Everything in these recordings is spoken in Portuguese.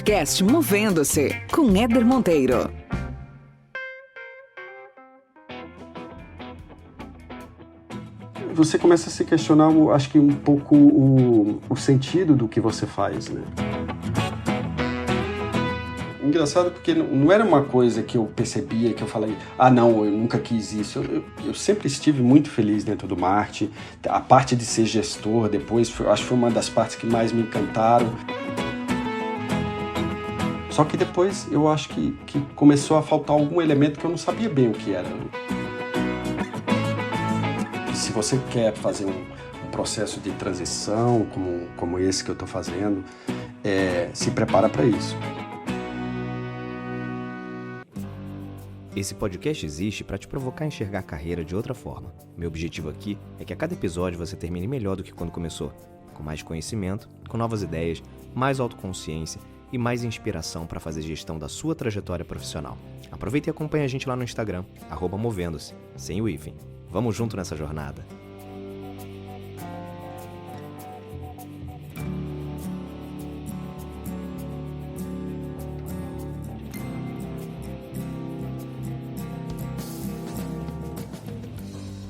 Podcast Movendo-se, com Éder Monteiro. Você começa a se questionar, acho que um pouco o sentido do que você faz, né? Engraçado porque não era uma coisa que eu percebia, que eu falei, não, eu nunca quis isso. Eu sempre estive muito feliz dentro do marketing. A parte de ser gestor depois, acho que foi uma das partes que mais me encantaram. Só que depois eu acho que começou a faltar algum elemento que eu não sabia bem o que era. Se você quer fazer um processo de transição como esse que eu estou fazendo, se prepara para isso. Esse podcast existe para te provocar a enxergar a carreira de outra forma. Meu objetivo aqui é que a cada episódio você termine melhor do que quando começou, com mais conhecimento, com novas ideias, mais autoconsciência e mais inspiração para fazer gestão da sua trajetória profissional. Aproveita e acompanha a gente lá no Instagram, @movendo-se, sem o hífen. Vamos junto nessa jornada.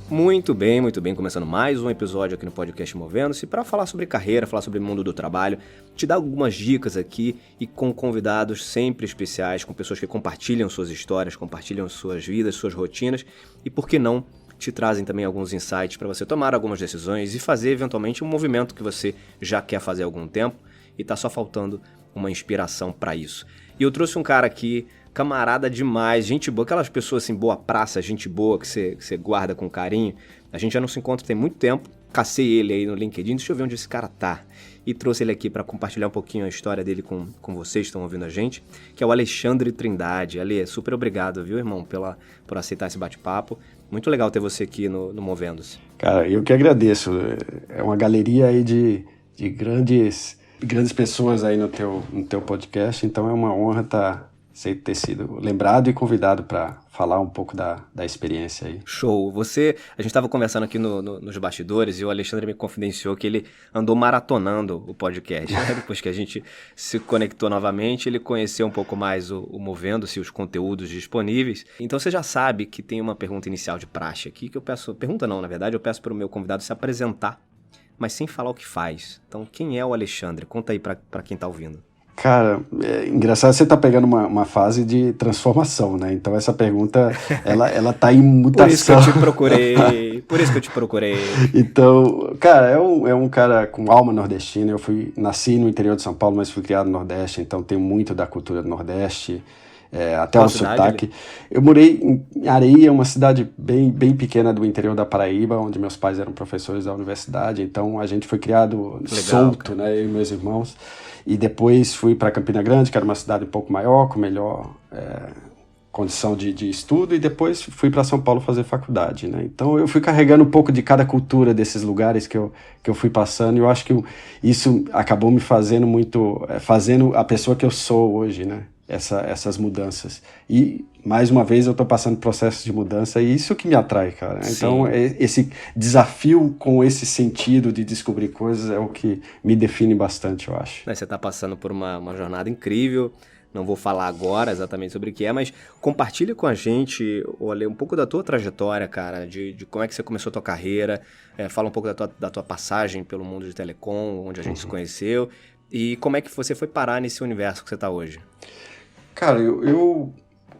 Muito bem, começando mais um episódio aqui no podcast Movendo-se para falar sobre carreira, falar sobre o mundo do trabalho, te dar algumas dicas aqui e com convidados sempre especiais, com pessoas que compartilham suas histórias, compartilham suas vidas, suas rotinas e, por que não, te trazem também alguns insights para você tomar algumas decisões e fazer eventualmente um movimento que você já quer fazer há algum tempo e está só faltando uma inspiração para isso. E eu trouxe um cara aqui, camarada demais, gente boa, aquelas pessoas assim, boa praça, gente boa que você guarda com carinho. A gente já não se encontra tem muito tempo, cacei ele aí no LinkedIn, deixa eu ver onde esse cara tá. E trouxe ele aqui para compartilhar um pouquinho a história dele com vocês que estão ouvindo a gente, que é o Alexandre Trindade. Ale, super obrigado, viu, irmão, por aceitar esse bate-papo. Muito legal ter você aqui no Movendo-se. Cara, eu que agradeço. É uma galeria aí de grandes pessoas aí no teu podcast, então é uma honra ter sido lembrado e convidado para falar um pouco da experiência aí. Show! A gente estava conversando aqui nos bastidores e o Alexandre me confidenciou que ele andou maratonando o podcast, né? Depois que a gente se conectou novamente, ele conheceu um pouco mais o Movendo-se, os conteúdos disponíveis. Então você já sabe que tem uma pergunta inicial de praxe aqui que eu peço, pergunta não, na verdade, eu peço para o meu convidado se apresentar, mas sem falar o que faz. Então, quem é o Alexandre? Conta aí para quem está ouvindo. Cara, é engraçado, você tá pegando uma fase de transformação, né? Então essa pergunta, ela tá em mutação. Por isso que eu te procurei. Então, cara, é um cara com alma nordestina. Nasci no interior de São Paulo, mas fui criado no Nordeste, então tenho muito da cultura do Nordeste, até o sotaque. Eu morei em Areia, uma cidade bem pequena do interior da Paraíba, onde meus pais eram professores da universidade, então a gente foi criado solto, né? Eu e meus irmãos. E depois fui para Campina Grande, que era uma cidade um pouco maior, com melhor condição de estudo, e depois fui para São Paulo fazer faculdade, né? Então eu fui carregando um pouco de cada cultura desses lugares que eu fui passando, e eu acho que isso acabou me fazendo fazendo a pessoa que eu sou hoje, né? Essas mudanças. E, mais uma vez, eu estou passando processos de mudança e isso que me atrai, cara. Sim. Então, esse desafio com esse sentido de descobrir coisas é o que me define bastante, eu acho. Você está passando por uma jornada incrível. Não vou falar agora exatamente sobre o que é, mas compartilha com a gente, olha, um pouco da tua trajetória, cara, de como é que você começou a tua carreira, fala um pouco da tua passagem pelo mundo de telecom, onde a gente se conheceu, e como é que você foi parar nesse universo que você está hoje. Cara,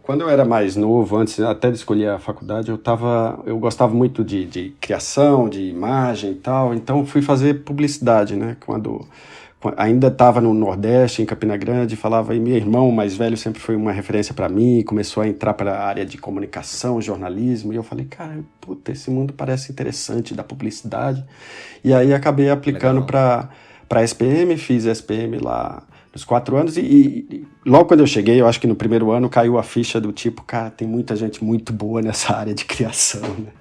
quando eu era mais novo, antes até de escolher a faculdade, eu gostava muito de criação, de imagem e tal, então fui fazer publicidade, né? Quando ainda estava no Nordeste, em Campina Grande, falava, e meu irmão mais velho sempre foi uma referência para mim, começou a entrar para a área de comunicação, jornalismo, e eu falei, cara, puta, esse mundo parece interessante, da publicidade, e aí acabei aplicando para a SPM, fiz a SPM lá nos 4 anos, e logo quando eu cheguei, eu acho que no primeiro ano caiu a ficha do tipo, cara, tem muita gente muito boa nessa área de criação, né?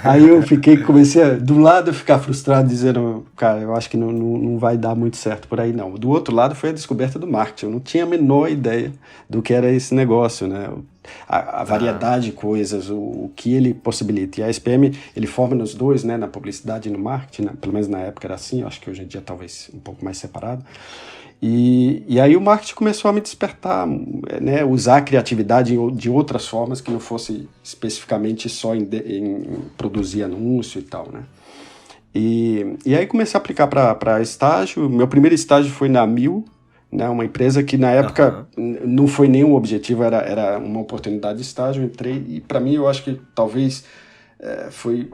Aí eu comecei do lado a ficar frustrado, dizendo, cara, eu acho que não vai dar muito certo por aí não. Do outro lado foi a descoberta do marketing, eu não tinha a menor ideia do que era esse negócio, né? A variedade de coisas, o que ele possibilita. E a SPM, ele forma nos dois, né, na publicidade e no marketing, né? Pelo menos na época era assim, eu acho que hoje em dia talvez um pouco mais separado. E aí o marketing começou a me despertar, né, usar a criatividade de outras formas que não fosse especificamente só em produzir anúncio e tal, né. E aí comecei a aplicar para estágio. Meu primeiro estágio foi na Mil, né, uma empresa que na época não foi nenhum objetivo, era uma oportunidade de estágio. Eu entrei e para mim eu acho que talvez foi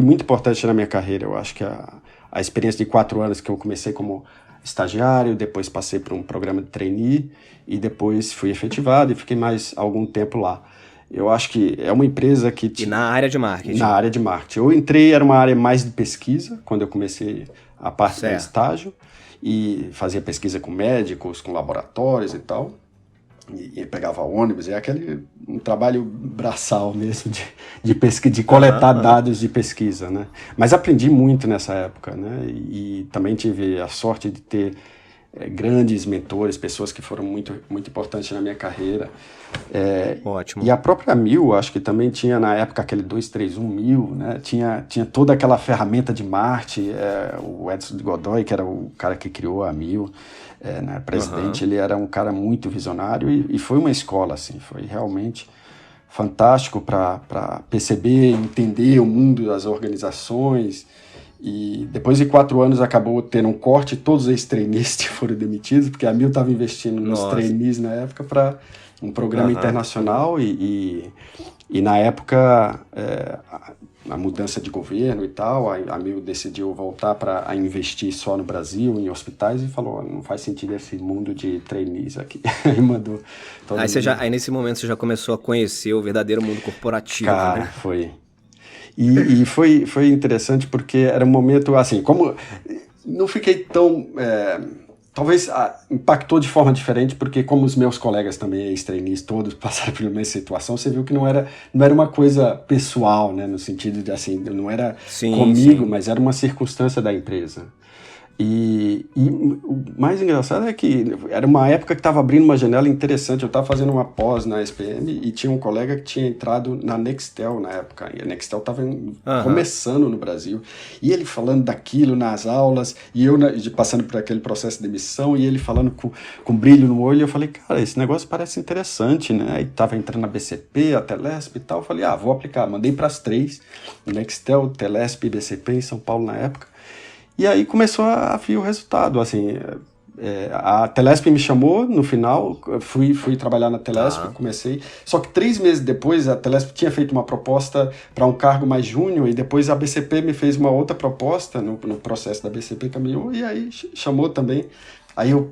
muito importante na minha carreira. Eu acho que a experiência de 4 anos que eu comecei como estagiário, depois passei por um programa de trainee e depois fui efetivado e fiquei mais algum tempo lá. Eu acho que é uma empresa que... E na área de marketing? Na área de marketing. Eu entrei, era uma área mais de pesquisa, quando eu comecei a parte do estágio, e fazia pesquisa com médicos, com laboratórios e tal, e pegava ônibus, um trabalho braçal mesmo, de pesquisa, de coletar dados de pesquisa, né? Mas aprendi muito nessa época, né? E também tive a sorte de ter grandes mentores, pessoas que foram muito, muito importantes na minha carreira. Ótimo. E a própria Mil, acho que também tinha na época aquele 231 Mil, né? Tinha toda aquela ferramenta de marketing, o Edson de Godoy, que era o cara que criou a Mil, né, presidente, ele era um cara muito visionário e foi uma escola, assim, foi realmente fantástico para perceber, entender o mundo das organizações. E depois de 4 anos acabou tendo um corte, todos os trainees foram demitidos, porque a Mil estava investindo nos trainees na época para um programa internacional e na época a mudança de governo e tal, a Mil decidiu voltar a investir só no Brasil, em hospitais, e falou, não faz sentido esse mundo de trainees aqui. Aí mandou todo mundo. Aí nesse momento você já começou a conhecer o verdadeiro mundo corporativo, Cara, né? foi. E foi interessante porque era um momento, assim, como não fiquei tão... talvez impactou de forma diferente, porque como os meus colegas também, ex-trainees, todos passaram pela mesma situação, você viu que não era uma coisa pessoal, né, no sentido de, assim, não era comigo, mas era uma circunstância da empresa. E o mais engraçado é que era uma época que estava abrindo uma janela interessante. Eu estava fazendo uma pós na SPM e tinha um colega que tinha entrado na Nextel na época. E a Nextel estava começando no Brasil. E ele falando daquilo nas aulas, e eu passando por aquele processo de demissão, e ele falando com brilho no olho. E eu falei, cara, esse negócio parece interessante, né? E estava entrando na BCP, a Telesp e tal. Eu falei, vou aplicar. Mandei para as 3, Nextel, Telesp e BCP em São Paulo na época. E aí começou a vir o resultado, assim, a Telesp me chamou no final, fui trabalhar na Telesp, comecei, só que 3 meses depois a Telesp tinha feito uma proposta para um cargo mais júnior, e depois a BCP me fez uma outra proposta, no processo da BCP caminhou, e aí chamou também. Aí eu,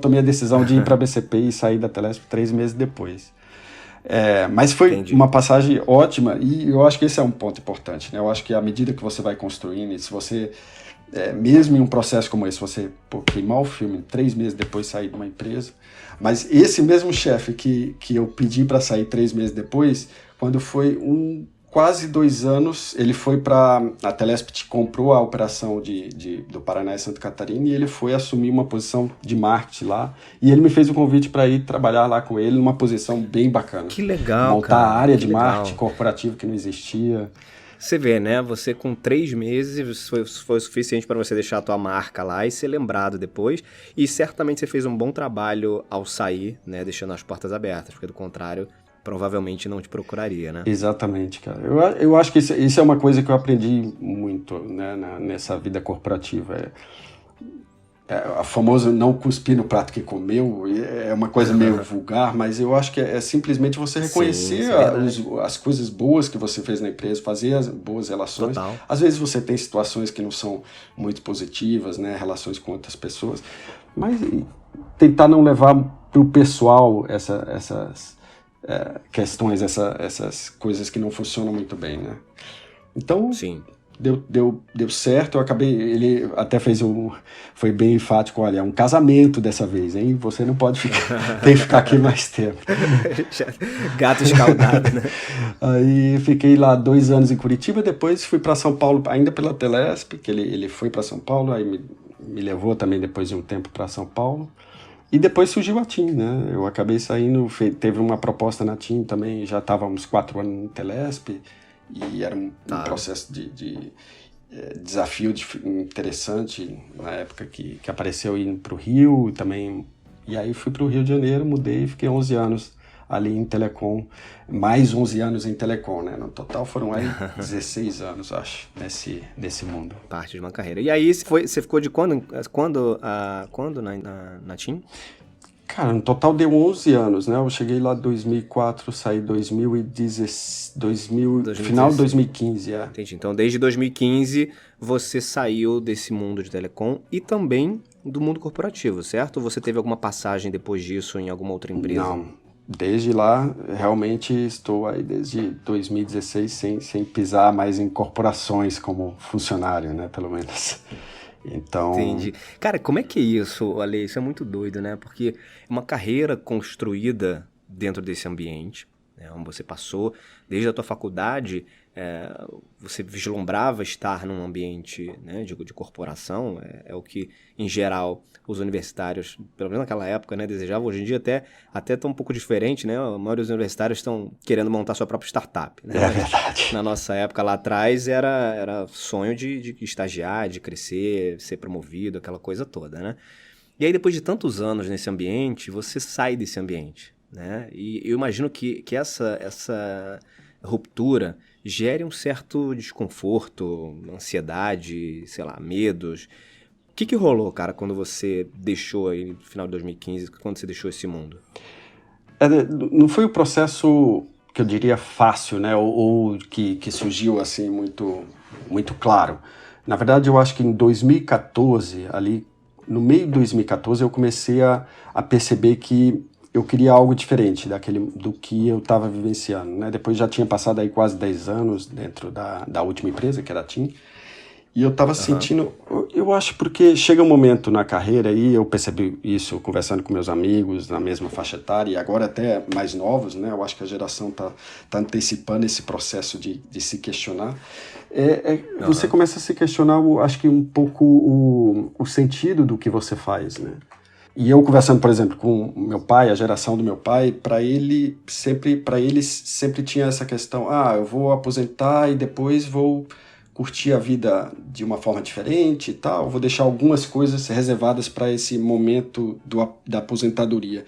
tomei a decisão de ir para a BCP e sair da Telesp 3 meses depois. Mas foi uma passagem ótima, e eu acho que esse é um ponto importante, né? Eu acho que à medida que você vai construindo, e se você, mesmo em um processo como esse, você queimar o filme 3 meses depois sair de uma empresa, mas esse mesmo chefe que eu pedi para sair 3 meses depois, quando foi quase 2 anos, ele foi para... A Telesp comprou a operação do Paraná e Santa Catarina, e ele foi assumir uma posição de marketing lá, e ele me fez o convite para ir trabalhar lá com ele numa posição bem bacana. Que legal, montar a área de marketing corporativo que não existia. Você vê, né? Você com 3 meses foi o suficiente para você deixar a tua marca lá e ser lembrado depois, e certamente você fez um bom trabalho ao sair, né? Deixando as portas abertas, porque do contrário... provavelmente não te procuraria, né? Exatamente, cara. Eu acho que isso é uma coisa que eu aprendi muito, né, nessa vida corporativa. A famosa não cuspir no prato que comeu, é uma coisa meio vulgar, mas eu acho que é simplesmente você reconhecer as coisas boas que você fez na empresa, fazer as boas relações. Total. Às vezes você tem situações que não são muito positivas, né, relações com outras pessoas, mas tentar não levar para o pessoal essas questões, essas coisas que não funcionam muito bem, né? Então, deu certo, eu acabei, ele até foi bem enfático, olha, é um casamento dessa vez, hein? Você não pode tem que ficar aqui mais tempo. Gato escaldado, né? Aí fiquei lá 2 anos em Curitiba, depois fui para São Paulo, ainda pela Telesp, que ele foi para São Paulo, aí me levou também depois de um tempo para São Paulo. E depois surgiu a TIM, né? Eu acabei saindo, teve uma proposta na TIM também, já estava uns 4 anos no Telesp, e era um processo desafio interessante na época que apareceu indo para o Rio também. E aí fui para o Rio de Janeiro, mudei e fiquei 11 anos ali em telecom, mais 11 anos em telecom, né? No total foram aí 16 anos, acho, nesse mundo. Parte de uma carreira. E aí você ficou de quando na TIM? Cara, no total deu 11 anos, né? Eu cheguei lá em 2004, saí em 2016, final de 2015, é. Entendi. Então, desde 2015, você saiu desse mundo de telecom e também do mundo corporativo, certo? Ou você teve alguma passagem depois disso em alguma outra empresa? Não. Desde lá, realmente estou aí desde 2016 sem pisar mais em corporações como funcionário, né? Pelo menos. Então... Entendi. Cara, como é que é isso, Ale? Isso é muito doido, né? Porque é uma carreira construída dentro desse ambiente, né? Onde você passou, desde a tua faculdade, você vislumbrava estar num ambiente, né, de corporação, é o que, em geral, os universitários, pelo menos naquela época, né, desejavam. Hoje em dia até tá um pouco diferente, né? A maioria dos universitários estão querendo montar sua própria startup, né? É verdade. Na nossa época lá atrás era sonho de estagiar, de crescer, ser promovido, aquela coisa toda, né? E aí depois de tantos anos nesse ambiente, você sai desse ambiente, né? E eu imagino que essa ruptura gere um certo desconforto, ansiedade, sei lá, medos. O que rolou, cara, quando você deixou aí no final de 2015, quando você deixou esse mundo? Não foi o processo que eu diria fácil, né? Ou que surgiu assim muito, muito claro. Na verdade, eu acho que em 2014, ali, no meio de 2014, eu comecei a perceber que eu queria algo diferente do que eu estava vivenciando, né? Depois já tinha passado aí quase 10 anos dentro da última empresa, que era a TIM, e eu estava sentindo, eu acho porque chega um momento na carreira, e eu percebi isso conversando com meus amigos na mesma faixa etária, e agora até mais novos, né? Eu acho que a geração tá antecipando esse processo de se questionar. Você começa a se questionar, acho que um pouco o sentido do que você faz, né? E eu conversando, por exemplo, com o meu pai, a geração do meu pai, para eles sempre tinha essa questão, eu vou aposentar e depois vou curtir a vida de uma forma diferente e tal, vou deixar algumas coisas reservadas para esse momento da aposentadoria.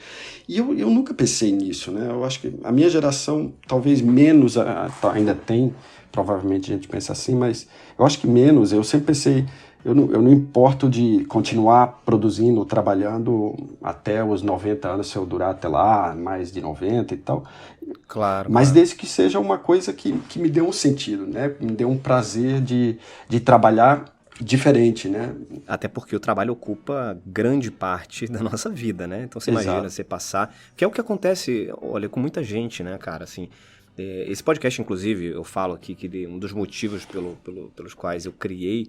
E eu nunca pensei nisso, né? Eu acho que a minha geração, talvez menos, ainda tem, provavelmente a gente pensa assim, mas eu acho que menos, eu sempre pensei... Eu não importo de continuar produzindo, trabalhando até os 90 anos, se eu durar até lá, mais de 90 e tal. Claro. Mas desde que seja uma coisa que me dê um sentido, né? Me dê um prazer de trabalhar diferente, né? Até porque o trabalho ocupa grande parte da nossa vida, né? Então você imagina você passar... Que é o que acontece, olha, com muita gente, né, cara? Assim, esse podcast, inclusive, eu falo aqui que um dos motivos pelos quais eu criei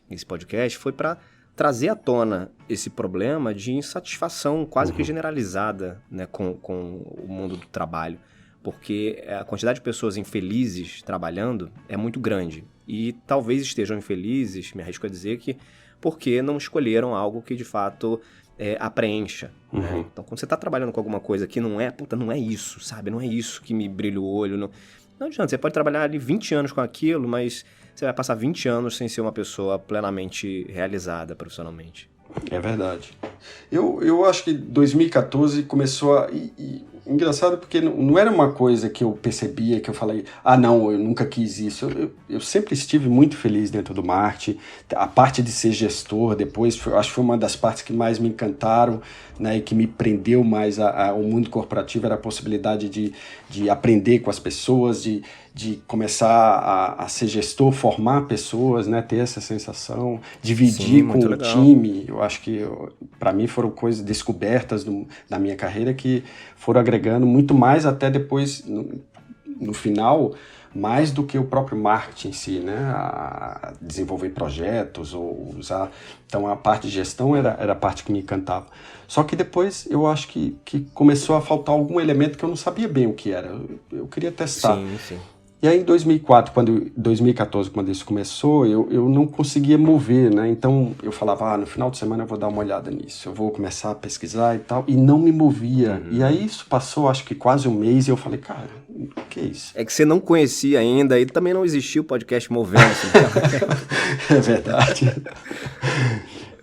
esse podcast foi para trazer à tona esse problema de insatisfação quase que generalizada, né, com o mundo do trabalho, porque a quantidade de pessoas infelizes trabalhando é muito grande e talvez estejam infelizes, me arrisco a dizer que porque não escolheram algo que de fato a preencha. Né? Então quando você está trabalhando com alguma coisa que não é isso, sabe? Não é isso que me brilha o olho. Não adianta, você pode trabalhar ali 20 anos com aquilo, mas você vai passar 20 anos sem ser uma pessoa plenamente realizada profissionalmente. É verdade. Eu acho que 2014 começou a... engraçado porque não era uma coisa que eu percebia, que eu falei, não, eu nunca quis isso. Eu sempre estive muito feliz dentro do marketing. A parte de ser gestor depois, acho que foi uma das partes que mais me encantaram, né, e que me prendeu mais ao mundo corporativo, era a possibilidade de aprender com as pessoas, de começar a ser gestor, formar pessoas, né, ter essa sensação, dividir com o time. Eu acho que, para mim, foram coisas descobertas da minha carreira que foram agregando muito mais até depois, no final, mais do que o próprio marketing em si, né, a desenvolver projetos ou usar... Então, a parte de gestão era a parte que me encantava. Só que depois eu acho que começou a faltar algum elemento que eu não sabia bem o que era. Eu queria testar. Sim. E aí em 2014, quando isso começou, eu não conseguia mover, né? Então eu falava, no final de semana eu vou dar uma olhada nisso, eu vou começar a pesquisar e tal, e não me movia. E aí isso passou, acho que quase um mês, e eu falei, cara, o que é isso? É que você não conhecia ainda e também não existia o podcast Movendo-se. É verdade.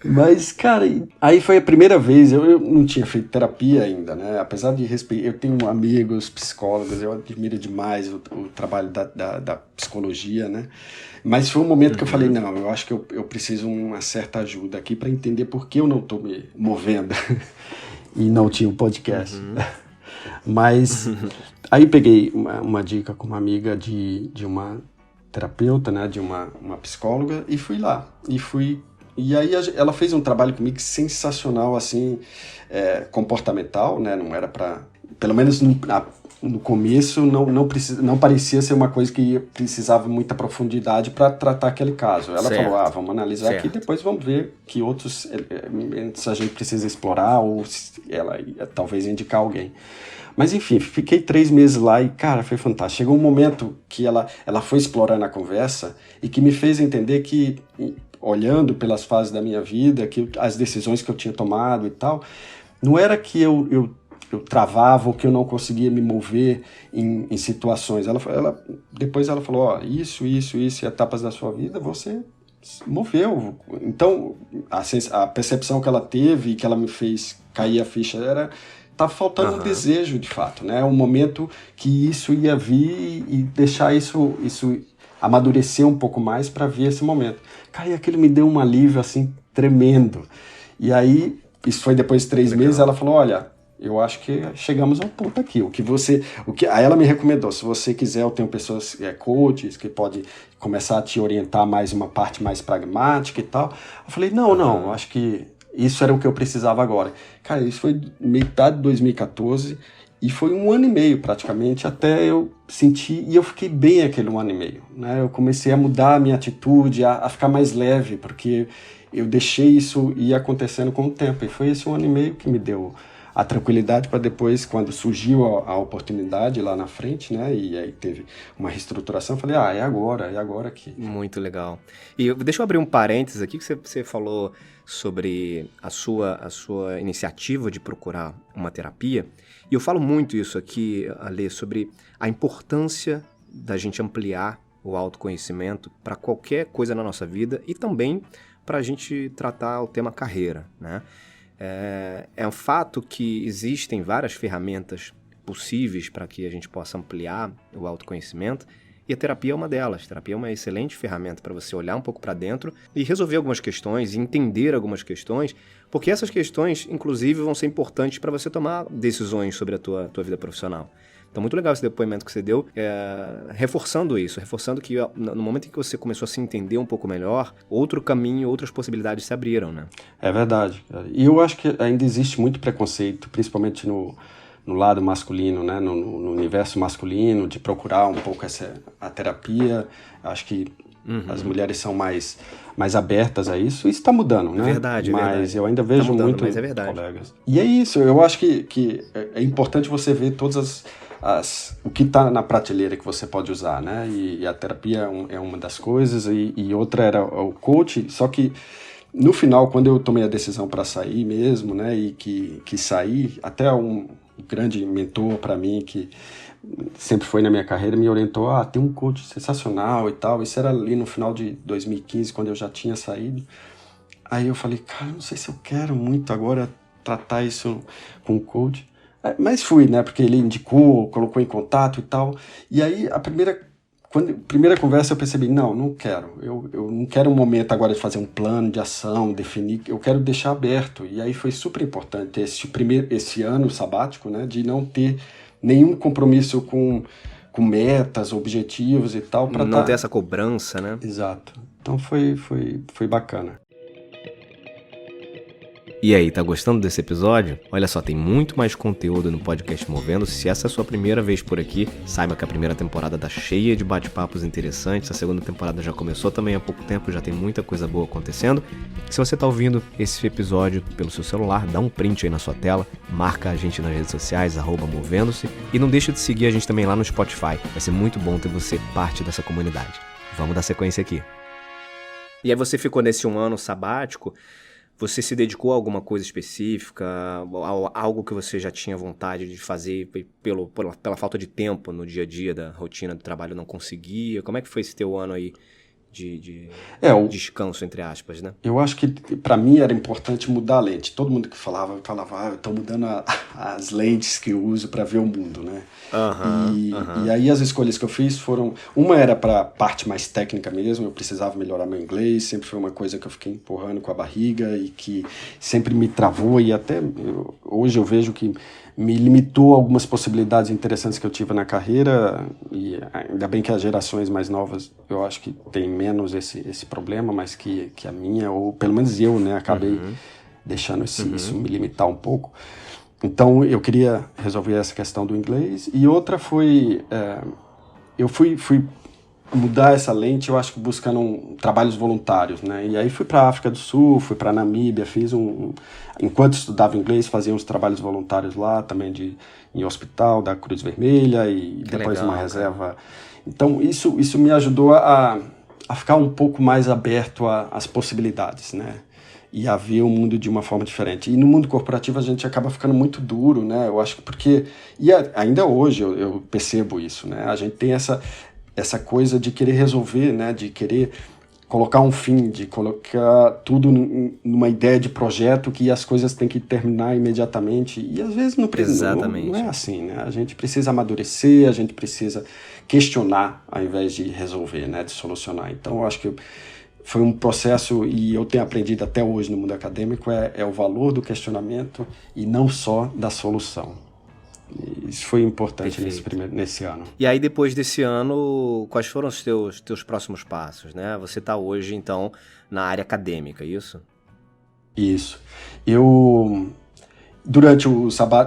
Mas, cara, aí foi a primeira vez, eu não tinha feito terapia ainda, né? Apesar de respeitar, eu tenho amigos psicólogos, eu admiro demais o trabalho da psicologia, né? Mas foi um momento que eu falei, não, eu acho que eu preciso uma certa ajuda aqui para entender por que eu não estou me movendo e não tinha um podcast. Mas aí peguei uma dica com uma amiga de uma terapeuta, né? De uma psicóloga e fui lá, E aí ela fez um trabalho comigo sensacional, assim, comportamental, né? Não era para... Pelo menos no começo não parecia ser uma coisa que precisava muita profundidade para tratar aquele caso. Ela falou, vamos analisar aqui, depois vamos ver que outros elementos a gente precisa explorar ou ela talvez indicar alguém. Mas enfim, fiquei 3 meses lá e, cara, foi fantástico. Chegou um momento que ela foi explorando a conversa e que me fez entender que... olhando pelas fases da minha vida, que as decisões que eu tinha tomado e tal, não era que eu travava ou que eu não conseguia me mover em situações. Depois ela falou, isso e etapas da sua vida, você moveu. Então, a percepção que ela teve e que ela me fez cair a ficha era... Tá faltando um desejo, de fato, né? Um momento que isso ia vir e deixar isso amadurecer um pouco mais para ver esse momento. Cara, e aquilo me deu um alívio, assim, tremendo. E aí, isso foi depois de 3 meses, ela falou, olha, eu acho que chegamos ao ponto aqui. Aí ela me recomendou, se você quiser, eu tenho pessoas, coaches, que pode começar a te orientar mais uma parte mais pragmática e tal. Eu falei, não, eu acho que isso era o que eu precisava agora. Cara, isso foi metade de 2014 e foi 1 ano e meio praticamente até eu sentir, e eu fiquei bem aquele 1 ano e meio, né? Eu comecei a mudar a minha atitude, a ficar mais leve, porque eu deixei isso ir acontecendo com o tempo. E foi esse 1 ano e meio que me deu a tranquilidade para depois, quando surgiu a oportunidade lá na frente, né? E aí teve uma reestruturação, eu falei, é agora aqui. Muito legal. E deixa eu abrir um parênteses aqui, que você falou sobre a sua iniciativa de procurar uma terapia. E eu falo muito isso aqui, Ale, sobre a importância da gente ampliar o autoconhecimento para qualquer coisa na nossa vida e também para a gente tratar o tema carreira, né? É um fato que existem várias ferramentas possíveis para que a gente possa ampliar o autoconhecimento e a terapia é uma delas. A terapia é uma excelente ferramenta para você olhar um pouco para dentro e resolver algumas questões, entender algumas questões, porque essas questões, inclusive, vão ser importantes para você tomar decisões sobre a tua vida profissional. Então, muito legal esse depoimento que você deu, reforçando isso, reforçando que no momento em que você começou a se entender um pouco melhor, outro caminho, outras possibilidades se abriram, né? É verdade, cara. E eu acho que ainda existe muito preconceito, principalmente no lado masculino, né? No universo masculino, de procurar um pouco a terapia. Acho que as mulheres são mais abertas a isso. Isso está mudando, né? Verdade, mas eu ainda vejo muito colegas. E é isso, eu acho que é importante você ver todas o que está na prateleira que você pode usar, né? E a terapia é uma das coisas, e outra era o coach, só que no final, quando eu tomei a decisão para sair mesmo, né? E que saí, até um grande mentor para mim, que sempre foi na minha carreira, me orientou, tem um coach sensacional e tal. Isso era ali no final de 2015, quando eu já tinha saído. Aí eu falei, cara, não sei se eu quero muito agora tratar isso com o coach. Mas fui, né? Porque ele indicou, colocou em contato e tal. E aí, primeira conversa eu percebi, não quero. Eu não quero um momento agora de fazer um plano de ação, definir. Eu quero deixar aberto. E aí foi super importante esse ano sabático, né? De não ter nenhum compromisso com metas, objetivos e tal. Não ter essa cobrança, né? Exato. Então foi bacana. E aí, tá gostando desse episódio? Olha só, tem muito mais conteúdo no podcast Movendo. Se essa é a sua primeira vez por aqui, saiba que a primeira temporada tá cheia de bate-papos interessantes. A segunda temporada já começou também há pouco tempo, já tem muita coisa boa acontecendo. Se você tá ouvindo esse episódio pelo seu celular, dá um print aí na sua tela, marca a gente nas redes sociais, @movendo-se, e não deixa de seguir a gente também lá no Spotify. Vai ser muito bom ter você parte dessa comunidade. Vamos dar sequência aqui. E aí você ficou nesse 1 ano sabático. Você se dedicou a alguma coisa específica, a algo que você já tinha vontade de fazer pela falta de tempo no dia a dia da rotina do trabalho não conseguia? Como é que foi esse teu ano aí de descanso, entre aspas, né? Eu acho que para mim era importante mudar a lente. Todo mundo que falava, eu tô mudando as lentes que eu uso para ver o mundo, né? E aí as escolhas que eu fiz foram... Uma era para parte mais técnica mesmo, eu precisava melhorar meu inglês, sempre foi uma coisa que eu fiquei empurrando com a barriga e que sempre me travou, e até hoje eu vejo que me limitou algumas possibilidades interessantes que eu tive na carreira, e ainda bem que as gerações mais novas eu acho que tem menos esse problema, mas que a minha, ou pelo menos eu, né, acabei deixando isso me limitar um pouco. Então eu queria resolver essa questão do inglês, e outra foi, eu fui mudar essa lente, eu acho que buscando trabalhos voluntários, né? E aí fui para a África do Sul, fui para Namíbia, enquanto estudava inglês, fazia uns trabalhos voluntários lá, também em hospital da Cruz Vermelha, e depois legal, uma reserva. Então isso me ajudou a ficar um pouco mais aberto às possibilidades, né? E a ver o mundo de uma forma diferente. E no mundo corporativo a gente acaba ficando muito duro, né? Eu acho que porque... E ainda hoje eu percebo isso, né? A gente tem essa coisa de querer resolver, né? De querer colocar um fim, de colocar tudo numa ideia de projeto que as coisas têm que terminar imediatamente. E às vezes não é assim, né? A gente precisa amadurecer, a gente precisa questionar ao invés de resolver, né? De solucionar. Então eu acho que foi um processo, e eu tenho aprendido até hoje no mundo acadêmico, é o valor do questionamento e não só da solução. E isso foi importante nesse ano. E aí, depois desse ano, quais foram os teus próximos passos, né? Você está hoje, então, na área acadêmica, isso? Isso.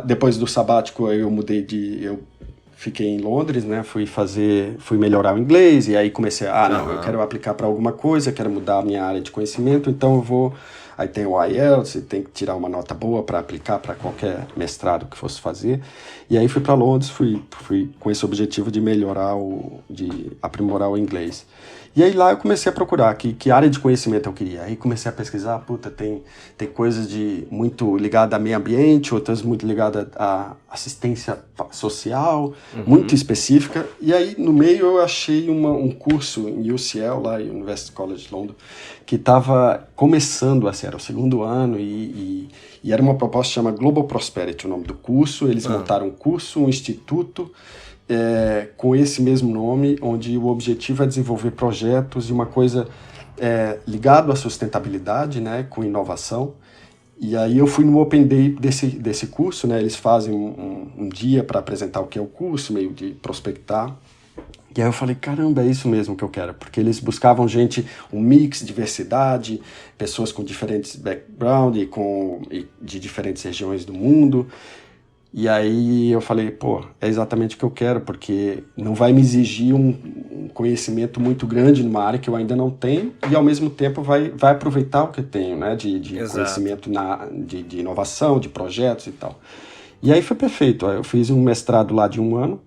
Depois do sabático, eu fiquei em Londres, né? Fui melhorar o inglês, e aí comecei eu quero aplicar para alguma coisa, quero mudar a minha área de conhecimento, então eu vou... Aí tem o IELTS, tem que tirar uma nota boa para aplicar para qualquer mestrado que fosse fazer. E aí fui para Londres, fui com esse objetivo de de aprimorar o inglês. E aí lá eu comecei a procurar que área de conhecimento eu queria. Aí comecei a pesquisar, tem coisas muito ligadas a meio ambiente, outras muito ligadas à assistência social, muito específica. E aí no meio eu achei um curso em UCL, lá em University College London, que estava começando, assim, era o 2º ano, e era uma proposta que chama Global Prosperity, o nome do curso. Eles montaram um curso, um instituto, com esse mesmo nome, onde o objetivo é desenvolver projetos e uma coisa ligado à sustentabilidade, né, com inovação. E aí eu fui no Open Day desse curso, né, eles fazem um dia para apresentar o que é o curso, meio de prospectar. E aí eu falei, caramba, é isso mesmo que eu quero, porque eles buscavam um mix, diversidade, pessoas com diferentes backgrounds e de diferentes regiões do mundo. E aí eu falei, é exatamente o que eu quero, porque não vai me exigir um conhecimento muito grande numa área que eu ainda não tenho, e ao mesmo tempo vai aproveitar o que eu tenho, né, de conhecimento de inovação, de projetos e tal. E aí foi perfeito, eu fiz um mestrado lá de 1 ano,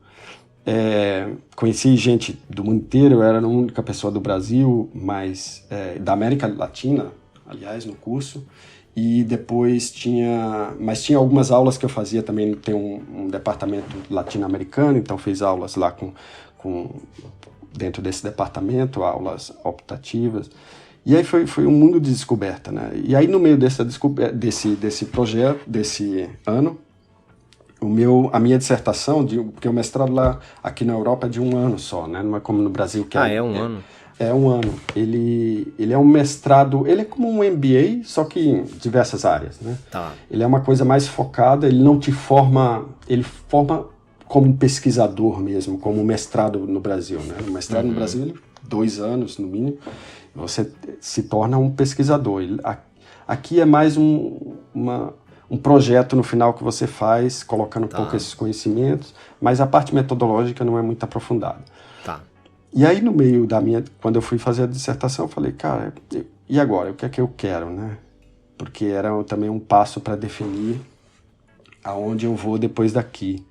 conheci gente do mundo inteiro, eu era a única pessoa do Brasil, mas da América Latina, aliás, no curso. E depois tinha algumas aulas que eu fazia também, tem um departamento latino-americano, então fiz aulas lá dentro desse departamento, aulas optativas. E aí foi um mundo de descoberta, né? E aí no meio desse projeto, desse ano, a minha dissertação, porque o mestrado lá aqui na Europa é de 1 ano só, né? Não é como no Brasil que é 1 ano. É 1 ano. Ele é um mestrado, ele é como um MBA, só que em diversas áreas, né? Tá. Ele é uma coisa mais focada, ele não te forma, ele forma como um pesquisador mesmo, como um mestrado no Brasil, né? O mestrado no Brasil, 2 anos no mínimo, você se torna um pesquisador. Aqui é mais um projeto no final que você faz, colocando um pouco esses conhecimentos, mas a parte metodológica não é muito aprofundada. Tá. E aí no meio quando eu fui fazer a dissertação, eu falei, cara, e agora? O que é que eu quero, né? Porque era também um passo para definir aonde eu vou depois daqui.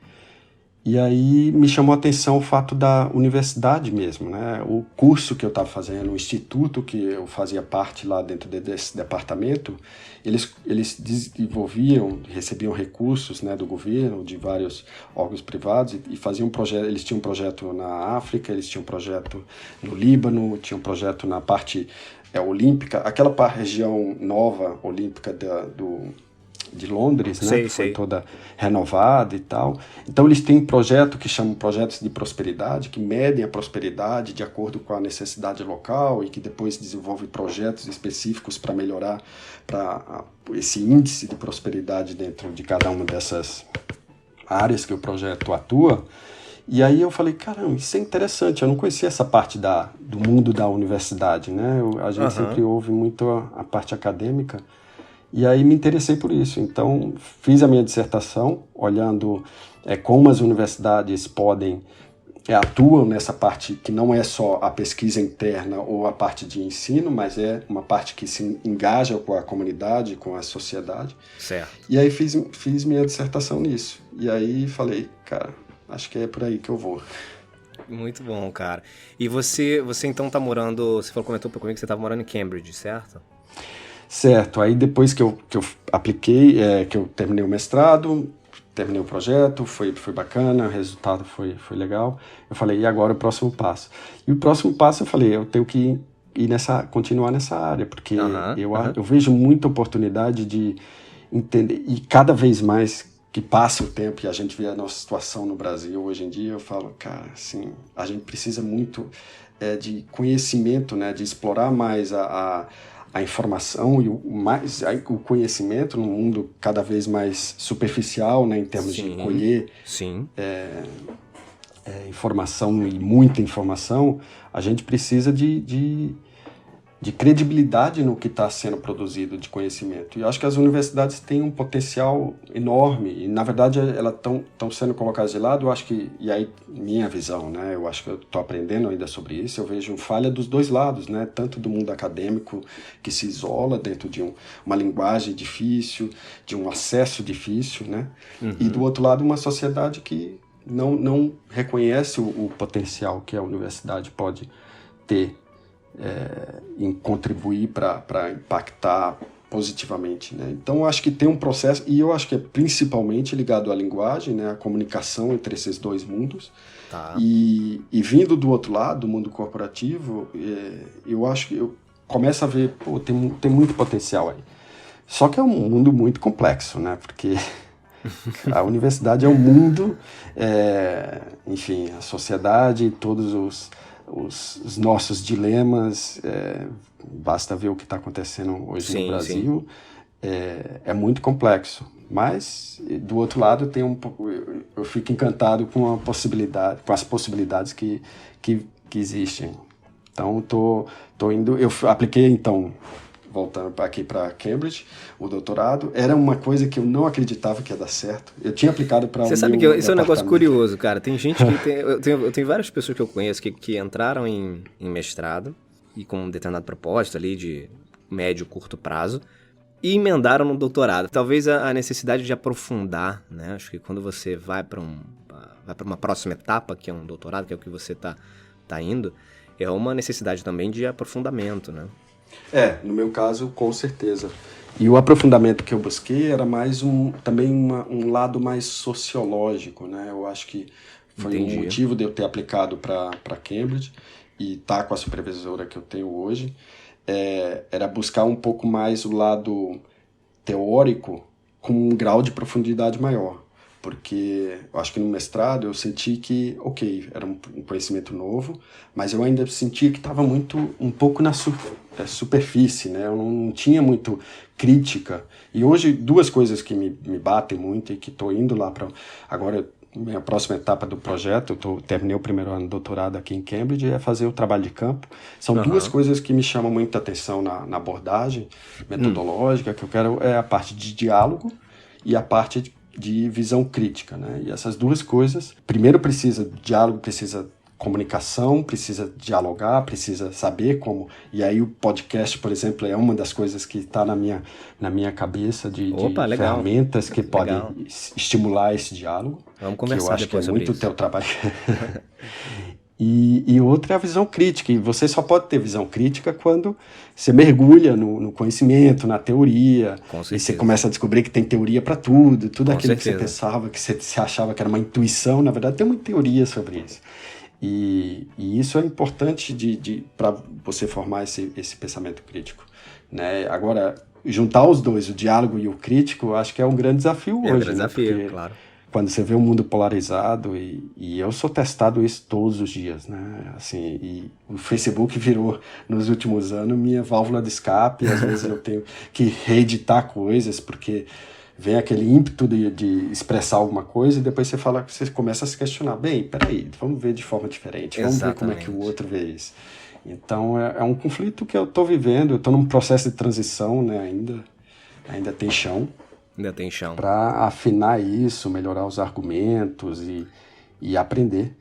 E aí me chamou a atenção o fato da universidade mesmo, né? O curso que eu estava fazendo, o instituto que eu fazia parte lá dentro desse departamento, eles desenvolviam, recebiam recursos, né, do governo, de vários órgãos privados e faziam eles tinham um projeto na África, eles tinham um projeto no Líbano, tinham um projeto na parte olímpica, aquela região nova olímpica de Londres, né, que foi toda renovada e tal. Então eles têm um projeto que chamam projetos de prosperidade, que medem a prosperidade de acordo com a necessidade local e que depois desenvolvem projetos específicos para melhorar esse índice de prosperidade dentro de cada uma dessas áreas que o projeto atua. E aí eu falei, caramba, isso é interessante, eu não conhecia essa parte do mundo da universidade, né? A gente sempre ouve muito a parte acadêmica. E aí me interessei por isso. Então, fiz a minha dissertação, olhando como as universidades atuam nessa parte que não é só a pesquisa interna ou a parte de ensino, mas é uma parte que se engaja com a comunidade, com a sociedade. Certo. E aí fiz minha dissertação nisso. E aí falei, cara, acho que é por aí que eu vou. Muito bom, cara. E você então tá morando, você comentou comigo que você estava morando em Cambridge, certo? Certo, aí depois que eu apliquei, que eu terminei o mestrado, terminei o projeto, foi bacana, o resultado foi legal, eu falei, e agora o próximo passo? E o próximo passo eu falei, eu tenho que continuar nessa área, porque eu vejo muita oportunidade de entender, e cada vez mais que passa o tempo e a gente vê a nossa situação no Brasil hoje em dia, eu falo, cara, assim, a gente precisa muito de conhecimento, né, de explorar mais a informação e o conhecimento num mundo cada vez mais superficial, né, em termos de colher informação e muita informação. A gente precisa de credibilidade no que está sendo produzido de conhecimento. E eu acho que as universidades têm um potencial enorme e, na verdade, elas estão sendo colocadas de lado. Eu acho que, e aí, minha visão, né? Eu acho que eu estou aprendendo ainda sobre isso. Eu vejo falha dos dois lados, né? Tanto do mundo acadêmico, que se isola dentro de uma linguagem difícil, de um acesso difícil, né? E, do outro lado, uma sociedade que não reconhece o potencial que a universidade pode ter em contribuir para impactar positivamente, né? Então, eu acho que tem um processo, e eu acho que é principalmente ligado à linguagem, né? A comunicação entre esses dois mundos. Tá. E vindo do outro lado, do mundo corporativo, eu acho que eu começo a ver, tem muito potencial aí. Só que é um mundo muito complexo, né? Porque a universidade é um mundo, enfim, a sociedade, todos os nossos dilemas, basta ver o que está acontecendo hoje no Brasil, é muito complexo. Mas, do outro lado, eu fico encantado com as possibilidades que existem. Então, tô indo. Eu apliquei, então, voltando aqui para Cambridge, o doutorado. Era uma coisa que eu não acreditava que ia dar certo. Eu tinha aplicado para Você sabe que isso é um negócio curioso, cara. Tem gente que eu tenho várias pessoas que eu conheço que entraram em mestrado e com um determinado propósito ali de médio, curto prazo e emendaram no doutorado. Talvez a necessidade de aprofundar, né? Acho que quando você vai para uma próxima etapa, que é um doutorado, que é o que você tá indo, é uma necessidade também de aprofundamento, né? No meu caso, com certeza. E o aprofundamento que eu busquei era mais também um lado mais sociológico, né? Eu acho que foi um motivo de eu ter aplicado para Cambridge e estar com a supervisora que eu tenho hoje. Era buscar um pouco mais o lado teórico com um grau de profundidade maior. Porque eu acho que no mestrado eu senti que, era um conhecimento novo, mas eu ainda sentia que estava um pouco na superfície, né? Eu não tinha muito crítica. E hoje, duas coisas que me batem muito e que estou indo lá para... Agora, minha próxima etapa do projeto, terminei o primeiro ano de doutorado aqui em Cambridge, é fazer o trabalho de campo. São duas coisas que me chamam muita atenção na abordagem metodológica, que eu quero é a parte de diálogo e a parte de visão crítica, né? E essas duas coisas, primeiro precisa diálogo, precisa comunicação, precisa dialogar, precisa saber como... E aí o podcast, por exemplo, é uma das coisas que está na minha cabeça de ferramentas que podem estimular esse diálogo. Vamos conversar depois sobre isso. Que eu acho que é muito o teu trabalho. E outra é a visão crítica. E você só pode ter visão crítica quando você mergulha no conhecimento, na teoria. E você começa a descobrir que tem teoria para tudo. Tudo aquilo que você pensava, que você achava que era uma intuição, na verdade tem uma teoria sobre isso. E isso é importante para você formar esse pensamento crítico, né? Agora, juntar os dois, o diálogo e o crítico, acho que é um grande desafio hoje. É um grande desafio, claro. Quando você vê um mundo polarizado, e eu sou testado isso todos os dias, né? Assim, e o Facebook virou, nos últimos anos, minha válvula de escape. Às vezes eu tenho que reeditar coisas, porque vem aquele ímpeto de expressar alguma coisa e depois você começa a se questionar. Bem, peraí, vamos ver de forma diferente. Vamos ver como é que o outro vê isso. Então, é um conflito que eu estou vivendo. Eu estou num processo de transição, né? Ainda tem chão. Ainda tem chão. Para afinar isso, melhorar os argumentos e aprender.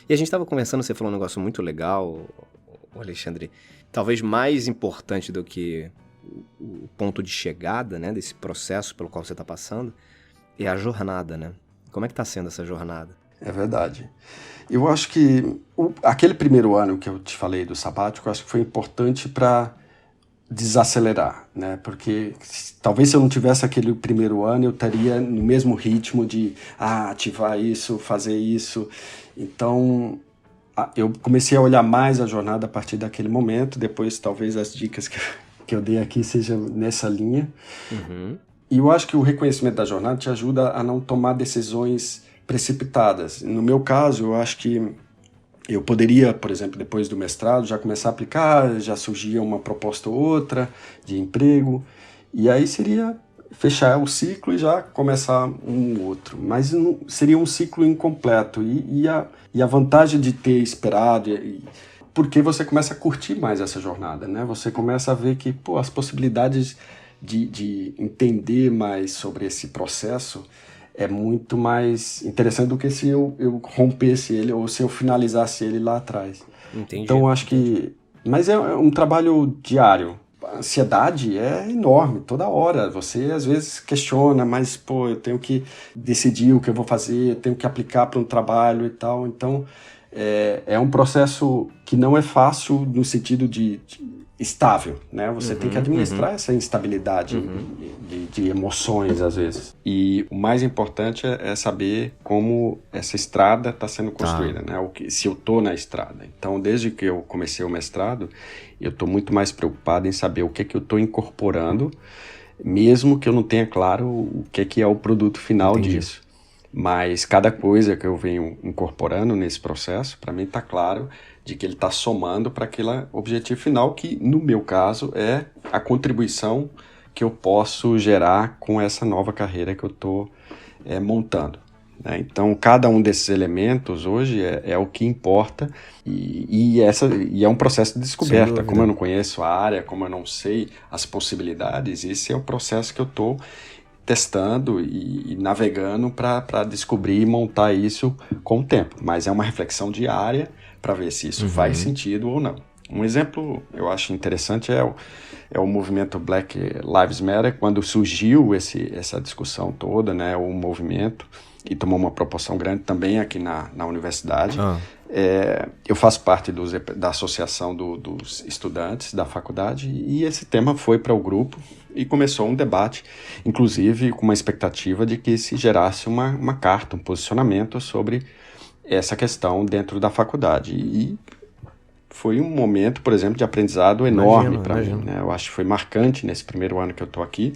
E a gente estava conversando, você falou um negócio muito legal, Alexandre. Talvez mais importante do que o ponto de chegada, né, desse processo pelo qual você está passando, é a jornada, né? Como é que está sendo essa jornada? É verdade. Eu acho que aquele primeiro ano que eu te falei do sabático, eu acho que foi importante para desacelerar, né? Porque talvez se eu não tivesse aquele primeiro ano, eu estaria no mesmo ritmo de ativar isso, fazer isso. Então, eu comecei a olhar mais a jornada a partir daquele momento. Depois, talvez as dicas que eu dei aqui seja nessa linha. E eu acho que o reconhecimento da jornada te ajuda a não tomar decisões precipitadas. No meu caso, eu acho que eu poderia, por exemplo, depois do mestrado, já começar a aplicar, já surgia uma proposta ou outra de emprego, e aí seria fechar o ciclo e já começar um outro. Mas seria um ciclo incompleto. E a vantagem de ter esperado... porque você começa a curtir mais essa jornada, né? Você começa a ver que as possibilidades de entender mais sobre esse processo é muito mais interessante do que se eu rompesse ele ou se eu finalizasse ele lá atrás. Entendi. Então, acho que... Mas é um trabalho diário. A ansiedade é enorme, toda hora. Você, às vezes, questiona, mas, eu tenho que decidir o que eu vou fazer, eu tenho que aplicar para um trabalho e tal. Então... É um processo que não é fácil no sentido de estável, né? Você tem que administrar essa instabilidade de emoções, às vezes. E o mais importante é saber como essa estrada está sendo construída, né? Se eu estou na estrada. Então, desde que eu comecei o mestrado, eu estou muito mais preocupado em saber o que eu estou incorporando, mesmo que eu não tenha claro o que é o produto final disso. Mas cada coisa que eu venho incorporando nesse processo, para mim está claro de que ele está somando para aquele objetivo final, que no meu caso é a contribuição que eu posso gerar com essa nova carreira que eu estou montando, né? Então, cada um desses elementos hoje é o que importa e é um processo de descoberta. Como eu não conheço a área, como eu não sei as possibilidades, esse é o processo que eu estou testando e navegando para descobrir e montar isso com o tempo. Mas é uma reflexão diária para ver se isso faz sentido ou não. Um exemplo eu acho interessante é o movimento Black Lives Matter, quando surgiu essa discussão toda, né, o movimento, e tomou uma proporção grande também aqui na universidade. Eu faço parte da associação dos estudantes da faculdade e esse tema foi para o grupo e começou um debate, inclusive com uma expectativa de que se gerasse uma carta, um posicionamento sobre essa questão dentro da faculdade. E foi um momento, por exemplo, de aprendizado enorme para mim, né? Eu acho que foi marcante nesse primeiro ano que eu estou aqui,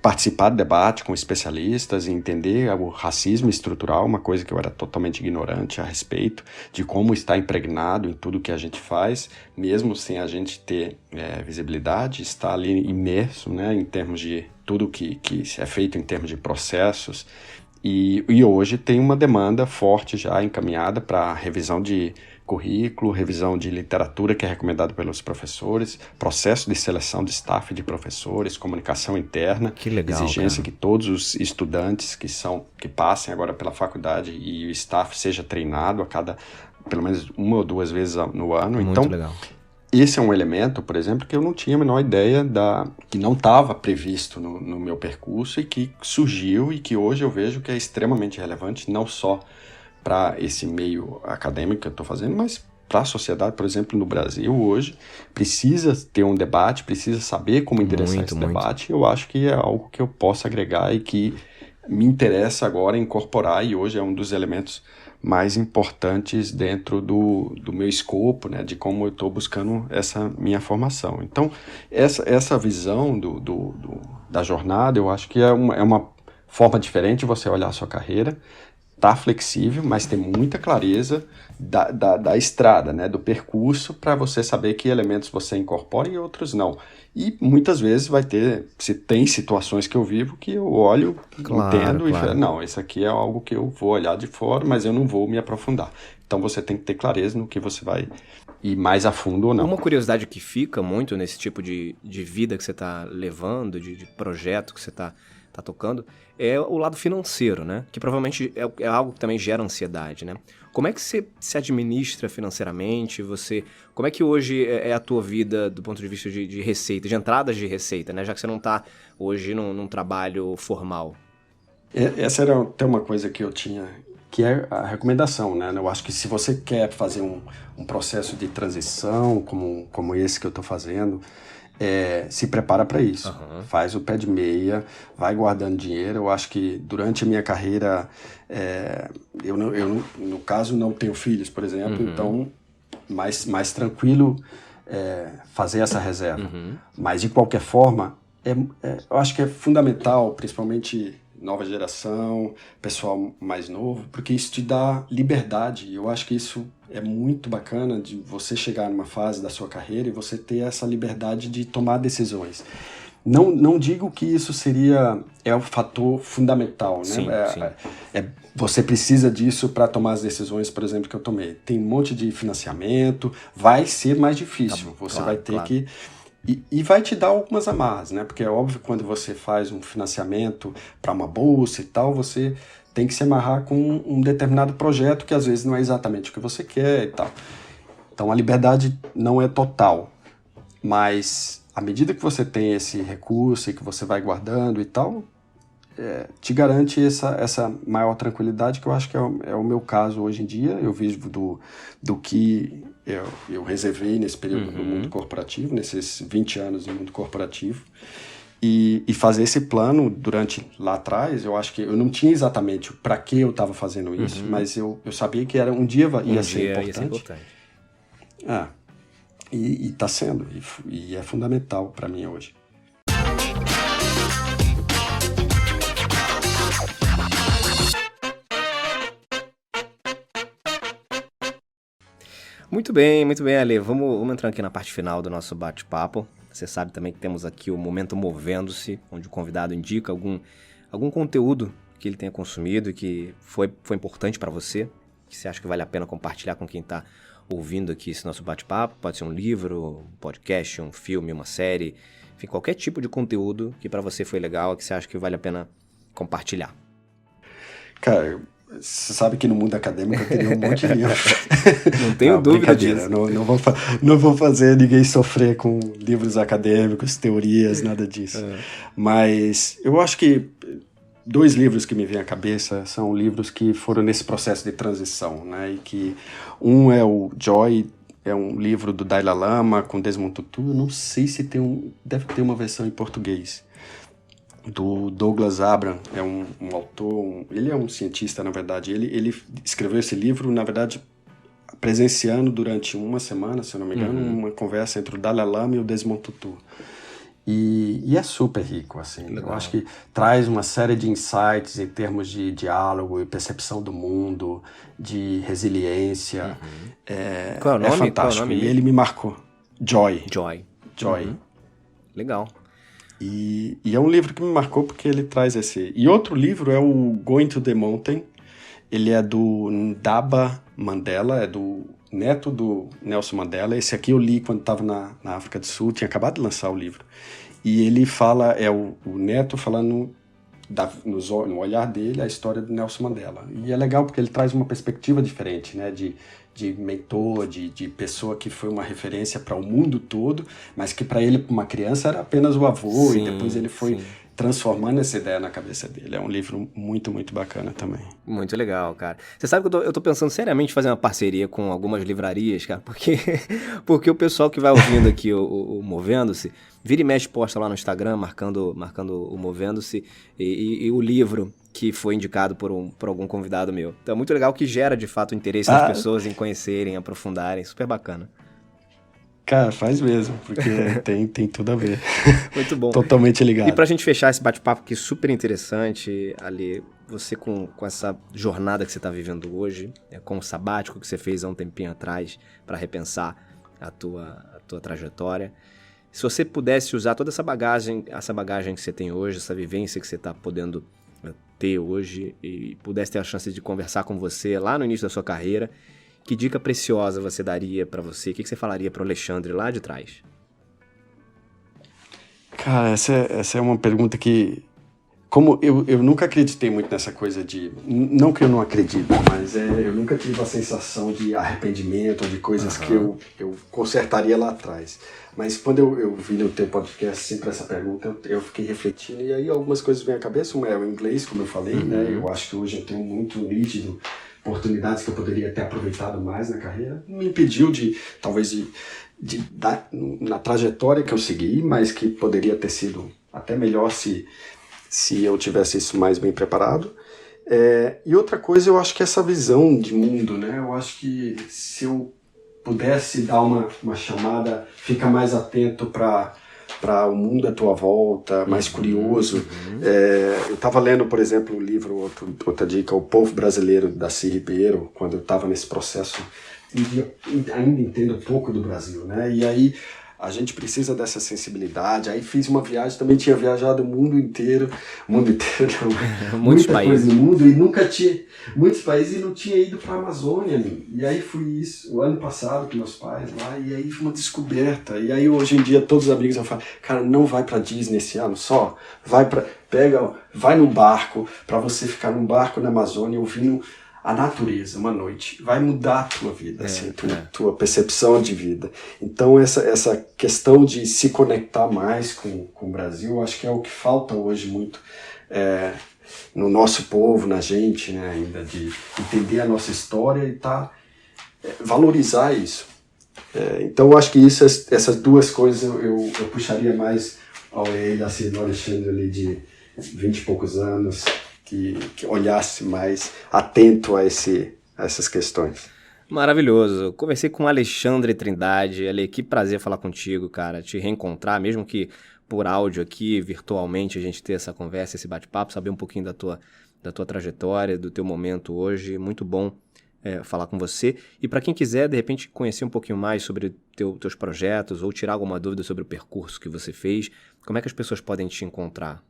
participar do debate com especialistas e entender o racismo estrutural, uma coisa que eu era totalmente ignorante a respeito de como está impregnado em tudo que a gente faz, mesmo sem a gente ter visibilidade, está ali imerso, né, em termos de tudo que é feito em termos de processos E hoje tem uma demanda forte já encaminhada para revisão de currículo, revisão de literatura que é recomendada pelos professores, processo de seleção de staff de professores, comunicação interna, que legal, exigência cara. que todos os estudantes que passem agora pela faculdade e o staff seja treinado a cada, pelo menos 1 ou 2 vezes no ano. Muito Então, legal. esse é um elemento, por exemplo, que eu não tinha a menor ideia que não estava previsto no meu percurso e que surgiu e que hoje eu vejo que é extremamente relevante, não só para esse meio acadêmico que eu estou fazendo, mas para a sociedade, por exemplo, no Brasil hoje, precisa ter um debate, precisa saber como endereçar esse debate. Eu acho que é algo que eu posso agregar e que me interessa agora incorporar, e hoje é um dos elementos mais importantes dentro do meu escopo, né, de como eu estou buscando essa minha formação. Então, essa visão da jornada, eu acho que é uma forma diferente de você olhar a sua carreira. Tá flexível, mas tem muita clareza da estrada, né, do percurso, para você saber que elementos você incorpora e outros não. E muitas vezes se tem situações que eu vivo que eu olho, entendo e falo, não, isso aqui é algo que eu vou olhar de fora, mas eu não vou me aprofundar. Então você tem que ter clareza no que você vai ir mais a fundo ou não. Uma curiosidade que fica muito nesse tipo de vida que você está levando, de projeto que você está tocando, é o lado financeiro, né? Que provavelmente é algo que também gera ansiedade, né? Como é que você se administra financeiramente? Como é que hoje é a tua vida do ponto de vista de receita, de entradas de receita, né? Já que você não está hoje num trabalho formal. Essa era até uma coisa que eu tinha, que é a recomendação, né? Eu acho que se você quer fazer um processo de transição como esse que eu estou fazendo, se prepara para isso. Uhum. Faz o pé de meia, vai guardando dinheiro. Eu acho que durante a minha carreira, eu no caso, não tenho filhos, por exemplo, então mais tranquilo fazer essa reserva. Uhum. Mas, de qualquer forma, eu acho que é fundamental, principalmente nova geração, pessoal mais novo, porque isso te dá liberdade. Eu acho que isso é muito bacana de você chegar numa fase da sua carreira e você ter essa liberdade de tomar decisões. Não digo que isso é o fator fundamental, né? Sim, sim. Você precisa disso para tomar as decisões, por exemplo, que eu tomei. Tem um monte de financiamento, vai ser mais difícil. Você vai ter que... E vai te dar algumas amarras, né? Porque é óbvio que quando você faz um financiamento para uma bolsa e tal, você tem que se amarrar com um determinado projeto que às vezes não é exatamente o que você quer e tal. Então a liberdade não é total, mas à medida que você tem esse recurso e que você vai guardando e tal, te garante essa maior tranquilidade, que eu acho que é o meu caso hoje em dia. Eu vivo do que eu reservei nesse período no mundo corporativo, nesses 20 anos no mundo corporativo. E fazer esse plano durante lá atrás, eu acho que eu não tinha exatamente para que eu estava fazendo isso, mas eu sabia que um dia ia ser importante. E está sendo, e é fundamental para mim hoje. Muito bem, Ale. Vamos entrar aqui na parte final do nosso bate-papo. Você sabe também que temos aqui o Momento Movendo-se, onde o convidado indica algum conteúdo que ele tenha consumido e que foi importante para você, que você acha que vale a pena compartilhar com quem está ouvindo aqui esse nosso bate-papo. Pode ser um livro, um podcast, um filme, uma série, enfim, qualquer tipo de conteúdo que para você foi legal, que você acha que vale a pena compartilhar. Cara, você sabe que no mundo acadêmico eu teria um monte de livro. Não tenho dúvida disso. Não vou fazer ninguém sofrer com livros acadêmicos, teorias, nada disso. Mas eu acho que 2 livros que me vêm à cabeça são livros que foram nesse processo de transição, né? E que um é o Joy, é um livro do Dalai Lama com Desmond Tutu. Eu não sei se deve ter uma versão em português. Do Douglas Abram, é um autor, ele é um cientista, na verdade. Ele escreveu esse livro, na verdade, presenciando durante uma semana, se eu não me engano, uma conversa entre o Dalai Lama e o Desmond Tutu. E é super rico, assim. Legal. Eu acho que traz uma série de insights em termos de diálogo e percepção do mundo, de resiliência. Qual é o nome? É fantástico. E ele me marcou. Joy. Joy. Joy. Legal. E é um livro que me marcou porque ele traz esse... E outro livro é o Going to the Mountain. Ele é do Ndaba Mandela, é do neto do Nelson Mandela. Esse aqui eu li quando estava na África do Sul, tinha acabado de lançar o livro. E ele fala, é o neto falando no olhar dele a história do Nelson Mandela. E é legal porque ele traz uma perspectiva diferente, né? De mentor, de pessoa que foi uma referência para o mundo todo, mas que para ele, uma criança, era apenas o avô, e depois ele foi transformando essa ideia na cabeça dele. É um livro muito, muito bacana também. Muito legal, cara. Você sabe que eu tô pensando seriamente em fazer uma parceria com algumas livrarias, cara, porque o pessoal que vai ouvindo aqui o Movendo-se, vira e mexe posta lá no Instagram, marcando o Movendo-se e o livro que foi indicado por algum convidado meu. Então é muito legal que gera, de fato, o interesse das pessoas em conhecerem, aprofundarem. Super bacana. Cara, faz mesmo, porque tem tudo a ver. Muito bom. Totalmente ligado. E pra gente fechar esse bate-papo aqui super interessante, Ali, você com essa jornada que você tá vivendo hoje, com o sabático que você fez há um tempinho atrás para repensar a tua trajetória, se você pudesse usar toda essa bagagem que você tem hoje, essa vivência que você tá podendo ter hoje e pudesse ter a chance de conversar com você lá no início da sua carreira, que dica preciosa você daria pra você? O que você falaria pro Alexandre lá de trás? Cara, essa é uma pergunta que... Como eu nunca acreditei muito nessa coisa de... Não que eu não acredito, mas eu nunca tive a sensação de arrependimento ou de coisas que eu consertaria lá atrás. Mas quando eu vi no teu podcast sempre essa pergunta, eu fiquei refletindo e aí algumas coisas vêm à cabeça. Uma é o inglês, como eu falei, né? Eu acho que hoje eu tenho muito nítido oportunidades que eu poderia ter aproveitado mais na carreira. Me impediu na trajetória que eu segui, mas que poderia ter sido até melhor se eu tivesse isso mais bem preparado. E outra coisa, eu acho que essa visão de mundo, né? Eu acho que se eu pudesse dar uma chamada, fica mais atento para o mundo à tua volta, mais curioso. Eu estava lendo, por exemplo, um livro, outra dica, O Povo Brasileiro, da Darcy Ribeiro, quando eu estava nesse processo, e ainda entendo um pouco do Brasil, né? E aí a gente precisa dessa sensibilidade. Aí fiz uma viagem, também tinha viajado o mundo inteiro não, muita coisa no mundo, e nunca tinha, muitos países, e não tinha ido para a Amazônia. E aí fui isso, o ano passado com meus pais lá, e aí foi uma descoberta. E aí hoje em dia todos os amigos eu falo, cara, não vai para Disney esse ano, só vai num barco, para você ficar num barco na Amazônia ouvindo a natureza, uma noite, vai mudar a tua vida, tua percepção de vida. Então essa questão de se conectar mais com o Brasil, eu acho que é o que falta hoje muito no nosso povo, na gente, né, ainda, de entender a nossa história e valorizar isso. Então eu acho que essas duas coisas eu puxaria mais ao Alexandre ali de 20 e poucos anos, que olhasse mais atento a essas questões. Maravilhoso. Conversei com Alexandre Trindade. Ale, que prazer falar contigo, cara. Te reencontrar, mesmo que por áudio aqui, virtualmente, a gente ter essa conversa, esse bate-papo, saber um pouquinho da tua trajetória, do teu momento hoje. Muito bom falar com você. E para quem quiser, de repente, conhecer um pouquinho mais sobre teus projetos ou tirar alguma dúvida sobre o percurso que você fez, como é que as pessoas podem te encontrar?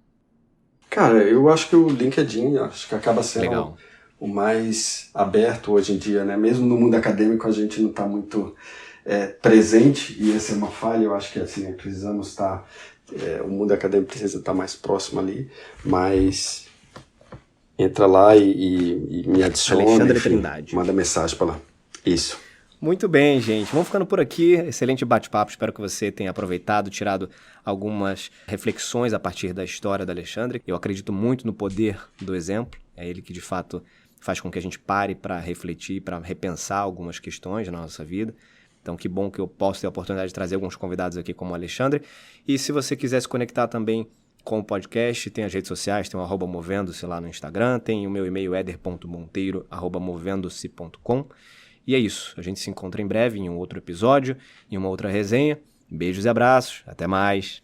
Cara, eu acho que o LinkedIn, acho que acaba sendo o mais aberto hoje em dia, né? Mesmo no mundo acadêmico a gente não está muito presente, e essa é uma falha. Eu acho que assim, precisamos estar, o mundo acadêmico precisa estar mais próximo ali, mas entra lá e me adiciona, Alexandre Trindade. Manda mensagem para lá. Isso. Muito bem, gente. Vamos ficando por aqui. Excelente bate-papo. Espero que você tenha aproveitado, tirado algumas reflexões a partir da história do Alexandre. Eu acredito muito no poder do exemplo. É ele que, de fato, faz com que a gente pare para refletir, para repensar algumas questões na nossa vida. Então, que bom que eu posso ter a oportunidade de trazer alguns convidados aqui como o Alexandre. E se você quiser se conectar também com o podcast, tem as redes sociais, tem o @movendo-se lá no Instagram, tem o meu e-mail eder.monteiro@movendo-se.com. E é isso, a gente se encontra em breve em um outro episódio, em uma outra resenha. Beijos e abraços, até mais!